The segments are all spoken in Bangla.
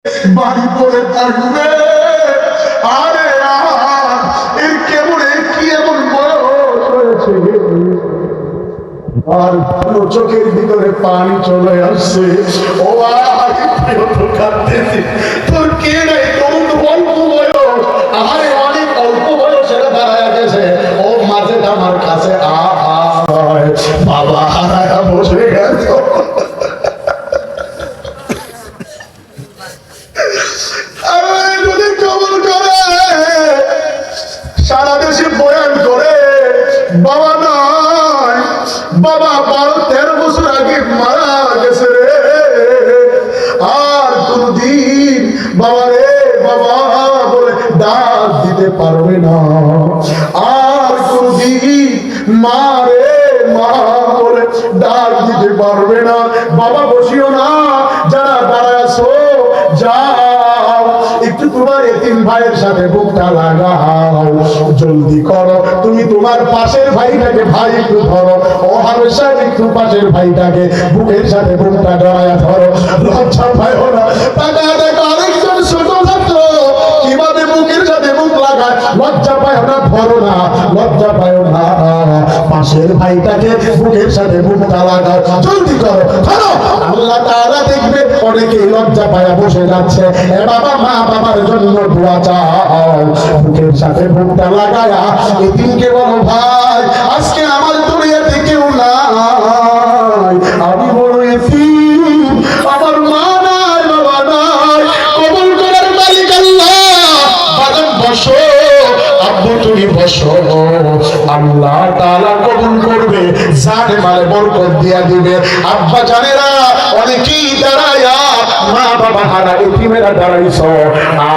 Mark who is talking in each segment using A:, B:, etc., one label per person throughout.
A: বাড়ি পড়ে থাকবে। আরে এর কেমন কি এমন বয়স হয়েছে আর চোখের ভিতরে পানি চলে আসছে। ও কাঁদতেছি, তোর কে নাই, তোর তো অল্প বয়স। আরে অনেক অল্প বয়সের দাঁড়ায় গেছে। ও মাঝে আমার কাছে বাবা হারায় বসে গেছ। সারা দেশে বয়ান করে বাবা নাই, বাবা 12-13 বছর আগে মারা গেছে রে। আর কোনদিন বাবা রে বাবা বলে ডাক দিতে পারবে না। আর কোনদিন মা রে মা বলে ডাক দিতে পারবে না। বাবা বসিও না, যারা দাঁড়ায় আছো যাও একটু তোমার এতিম ভাইয়ের সাথে বুকটা লাগাও, জলদি করো। তুমি তোমার পাশের ভাইটাকে ভাই একটু ধরো, ও হামেশা একটু পাশের ভাইটাকে বুকের সাথে বুকটা জড়ায়া ধরো। লজ্জা পাইও না। টাকা দেখো আরেকজন ছোট ছাত্র কিভাবে বুকের সাথে বুক লাগায়। লজ্জা পাইও না, ধরো না, লজ্জা পাইও না। পাশের ভাইটাকে বুকের সাথে বুকটা লাগাও, জলদি করো, ধরো। আল্লাহ তাআলা দেখবে অনেকেই লজ্জা পায়া বসে যাচ্ছে। এ বাবা, মা বাবার জন্য দোয়া চাও, বুকের সাথে বুকটা লাগায়া এতিমকে বলো ভাই আজকে আমার দুনিয়াতে কেউ নাই, আমি বড় এতিম, আমার মা নাই বাবা নাই, কবুল করার মালিক আল্লাহ। বাজান বসো, আব্বু তুমি বসো, আল্লাহ তাআলা কবুল করবে, জানে মালে বরকত দিয়া দিবে। আব্বা জানেরা অনেকেই দাঁড়ায়া মা বাবা হারা এতিমেরা দাঁড়াইছো।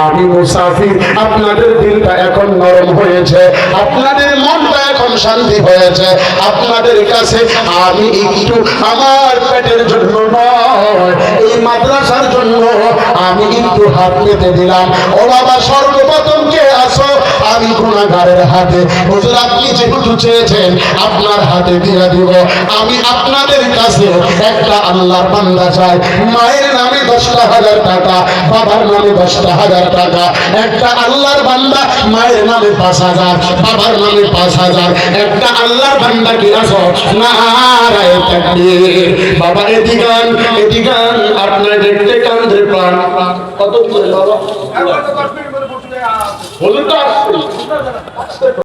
A: আমি মুসাফির, আপনাদের দিলটা এখন নরম হয়েছে, আপনাদের মনটা এখন শান্তি হয়েছে। আপনাদের কাছে আমি একটু আমার পেটের জন্য নয়, এই মাদ্রাসার জন্য আমি একটু হাত পেতে দিলাম। ও বাবা, সর্বপ্রথম কে আসো? আমি গুনাহগারের হাতে। হুজুর আপনি যেহেতু চেয়েছেন আপনার হাতে দিয়ে দিব। আমি আপনাদের কাছে একটা আল্লাহর বান্দা চাই। মায়ের নামে 10,000 টাকা, বাবার নামে 10,000 টাকা। একটা আল্লাহর বান্দা মায়ের নামে 5,000, বাবার নামে 5,000। একটা আল্লাহর বান্দা কি আসো? নারায়ে তাকবীর। বাবা এদিগান এদিগান, আপনার দেখতে কান্দে প্রাণ। কত বলে বাবা? বলুন তো।